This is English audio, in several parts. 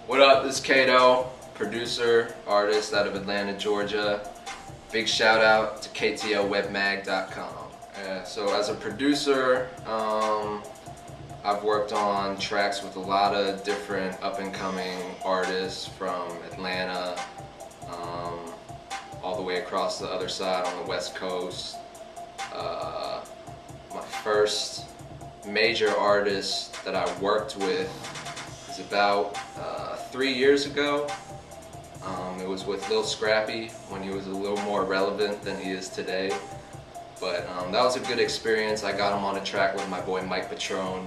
What up, this is Kato, producer, artist out of Atlanta, Georgia. Big shout out to KTLwebmag.com. So as a producer, I've worked on tracks with a lot of different up-and-coming artists from Atlanta, all the way across the other side on the West Coast. My first major artist that I worked with is about 3 years ago. It was with Lil Scrappy when he was a little more relevant than he is today. But that was a good experience. I got him on a track with my boy Mike Patron,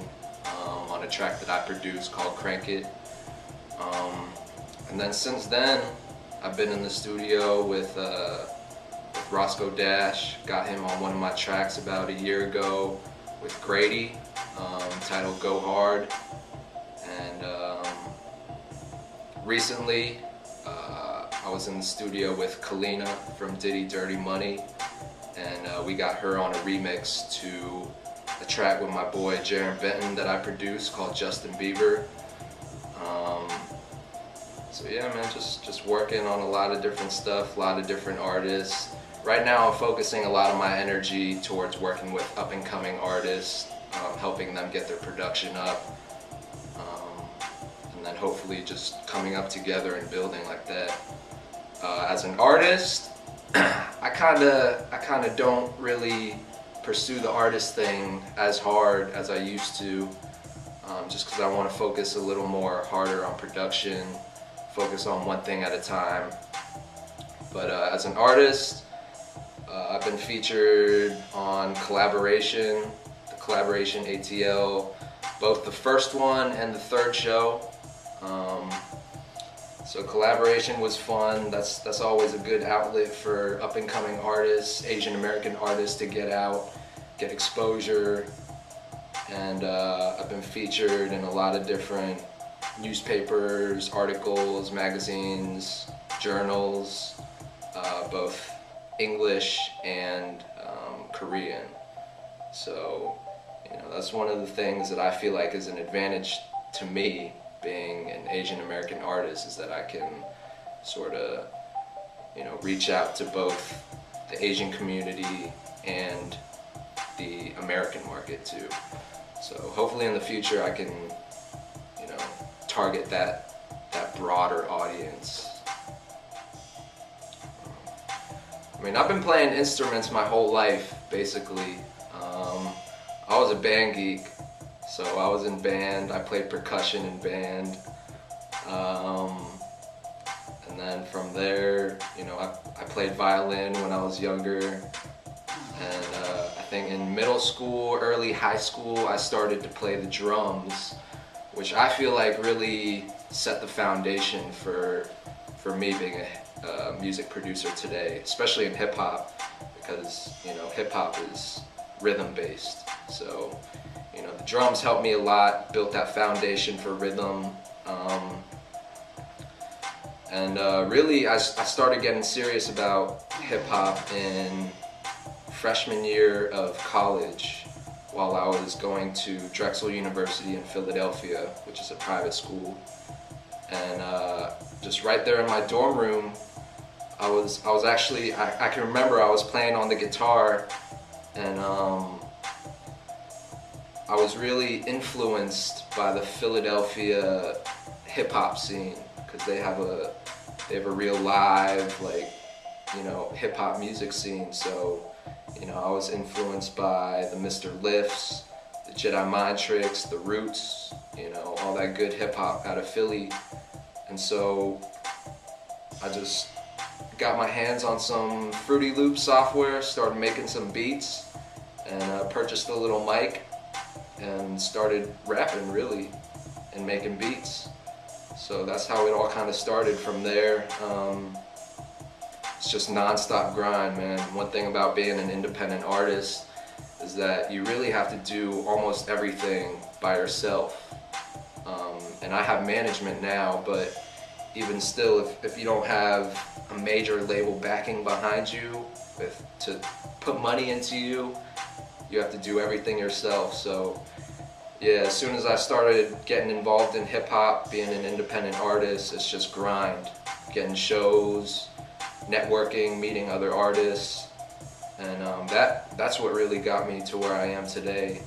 on a track that I produced called Crank It. And then since then, I've been in the studio with Roscoe Dash. Got him on one of my tracks about a year ago with Grady, titled Go Hard. And recently, I was in the studio with Kalina from Diddy Dirty Money, and we got her on a remix to a track with my boy Jaron Benton that I produced called Justin Bieber. So yeah, man, just working on a lot of different stuff, a lot of different artists. Right now I'm focusing a lot of my energy towards working with up-and-coming artists, helping them get their production up, and then hopefully just coming up together and building like that. As an artist, I kinda don't really pursue the artist thing as hard as I used to, just because I want to focus a little more harder on production, focus on one thing at a time. But as an artist, I've been featured on Collaboration, the Collaboration ATL, both the first one and the third show. So Collaboration was fun. That's always a good outlet for up-and-coming artists, Asian American artists, to get out, get exposure. And I've been featured in a lot of different newspapers, articles, magazines, journals, both English and Korean. So, you know, that's one of the things that I feel like is an advantage to me, being an Asian American artist, is that I can sort of, you know, reach out to both the Asian community and the American market too. So hopefully in the future I can, you know, target that broader audience. I mean, I've been playing instruments my whole life, basically. I was a band geek, so I was in band. I played percussion in band. And then from there, you know, I played violin when I was younger. And I think in middle school, early high school, I started to play the drums, which I feel like really set the foundation for me being a music producer today, especially in hip hop, because, you know, hip hop is rhythm based. So, you know, the drums helped me a lot, built that foundation for rhythm. And really, I started getting serious about hip hop in freshman year of college, while I was going to Drexel University in Philadelphia, which is a private school. And just right there in my dorm room, I was actually, I can remember I was playing on the guitar, and I was really influenced by the Philadelphia hip hop scene, because they have a real live, like, you know, hip hop music scene. So, you know, I was influenced by the Mr. Lifts, the Jedi Mind Tricks, the Roots, you know, all that good hip hop out of Philly. And so I just got my hands on some Fruity Loop software, started making some beats, and purchased a little mic and started rapping, really, and making beats. So that's how it all kind of started from there. It's just non-stop grind, man. One thing about being an independent artist is that you really have to do almost everything by yourself. And I have management now, but even still, if you don't have a major label backing behind you to put money into you, you have to do everything yourself. So Yeah, as soon as I started getting involved in hip hop, being an independent artist, it's just grind. Getting shows, networking, meeting other artists, and that's what really got me to where I am today,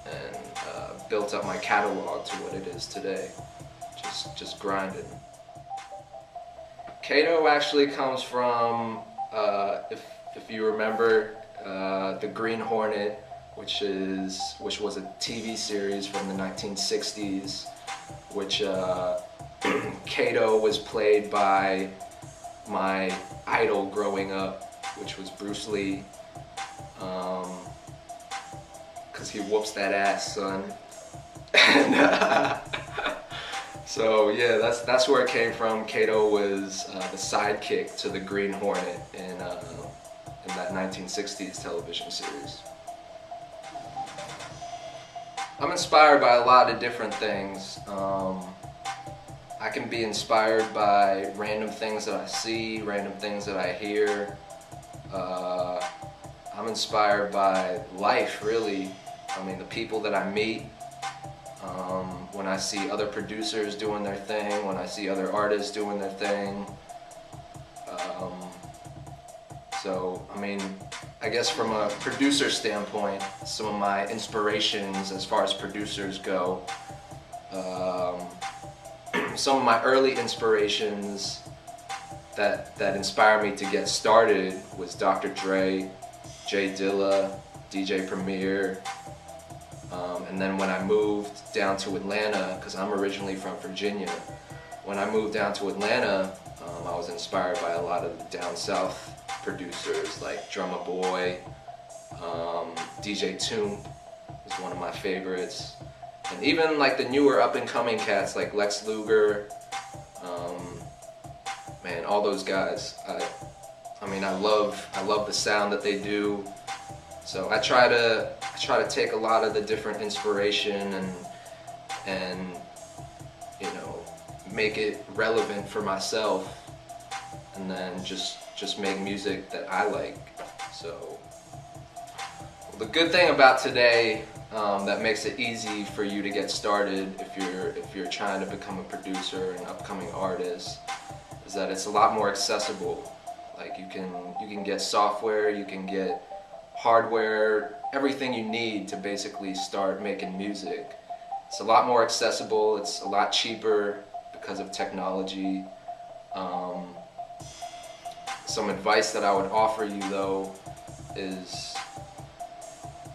and built up my catalog to what it is today. Just grinding. Kato actually comes from, if you remember, the Green Hornet, which was a TV series from the 1960s, which Kato was played by my idol growing up, which was Bruce Lee, because he whoops that ass, son. And, so yeah, that's where it came from. Kato was the sidekick to the Green Hornet in that 1960s television series. I'm inspired by a lot of different things. I can be inspired by random things that I see, random things that I hear. I'm inspired by life, really. I mean, the people that I meet. When I see other producers doing their thing, when I see other artists doing their thing. So, I mean, I guess from a producer standpoint, some of my inspirations as far as producers go, some of my early inspirations that inspired me to get started was Dr. Dre, J Dilla, DJ Premier. And then when I moved down to Atlanta, because I'm originally from Virginia, when I moved down to Atlanta, I was inspired by a lot of the down south producers like Drumma Boy, DJ Toomp is one of my favorites, and even like the newer up and coming cats like Lex Luger, man, all those guys. I mean, I love the sound that they do. So I try to take a lot of the different inspiration and you know, make it relevant for myself, and then just make music that I like. So the good thing about today, that makes it easy for you to get started if you're trying to become a producer and upcoming artist, is that it's a lot more accessible. Like you can get software, you can get hardware, everything you need to basically start making music. It's a lot more accessible, it's a lot cheaper because of technology. Some advice that I would offer you though is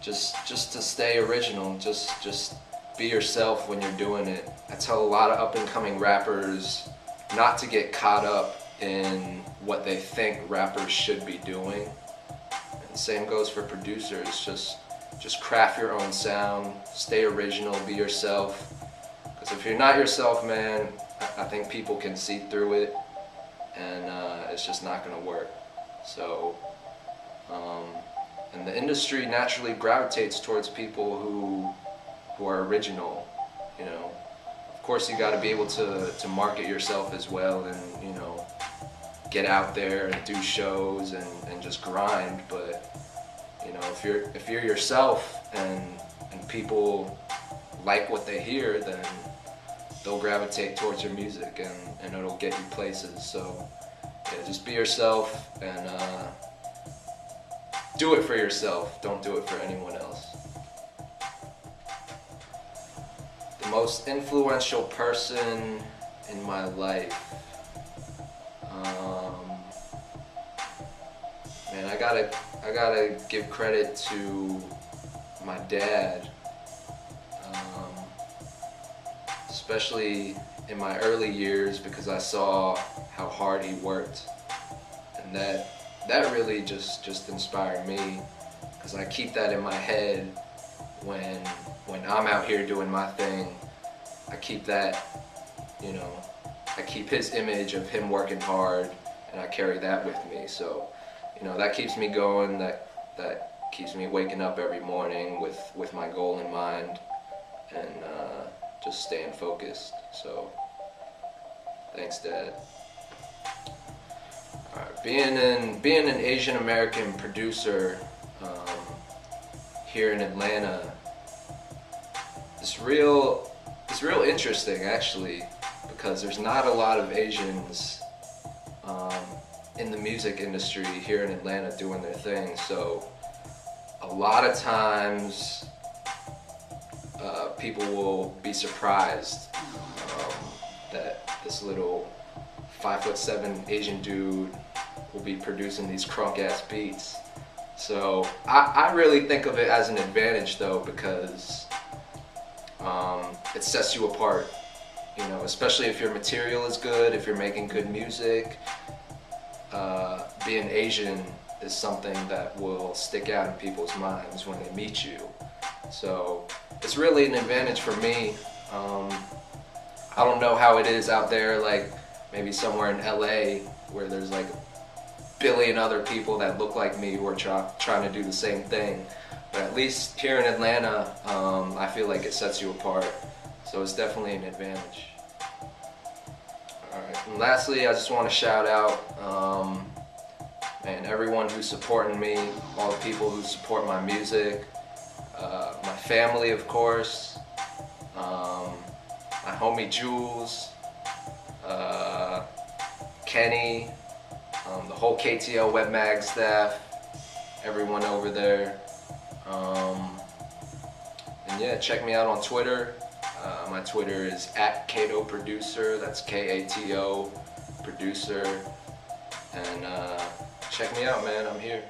just to stay original, just be yourself when you're doing it. I tell a lot of up and coming rappers not to get caught up in what they think rappers should be doing. The same goes for producers. Just craft your own sound, stay original, be yourself. Because if you're not yourself, man, I think people can see through it, and it's just not going to work. So, and the industry naturally gravitates towards people who are original. You know, of course, you got to be able to market yourself as well, and you know, get out there and do shows and just grind. But you know, if you're yourself and people like what they hear, then they'll gravitate towards your music and it'll get you places. So yeah, just be yourself and do it for yourself. Don't do it for anyone else. The most influential person in my life. Man, I gotta give credit to my dad, especially in my early years, because I saw how hard he worked, and that really just inspired me, because I keep that in my head when I'm out here doing my thing. I keep that, you know, I keep his image of him working hard, and I carry that with me. So, you know, that keeps me going, that keeps me waking up every morning with my goal in mind, and just staying focused. So, thanks, Dad. Alright, being an Asian American producer here in Atlanta, it's real interesting actually, because there's not a lot of Asians in the music industry here in Atlanta doing their thing. So a lot of times people will be surprised that this little 5'7" Asian dude will be producing these crunk ass beats. So I really think of it as an advantage though, because it sets you apart, you know, especially if your material is good, if you're making good music. Being Asian is something that will stick out in people's minds when they meet you. So it's really an advantage for me. I don't know how it is out there, like maybe somewhere in LA where there's like a billion other people that look like me who are trying to do the same thing. But at least here in Atlanta, I feel like it sets you apart. So it's definitely an advantage. Alright, and lastly, I just want to shout out everyone who's supporting me, all the people who support my music, my family of course, my homie Jules, Kenny, the whole KTLwebmag staff, everyone over there. And yeah, check me out on Twitter. My Twitter is @KatoProducer, that's K-A-T-O producer. And check me out, man, I'm here.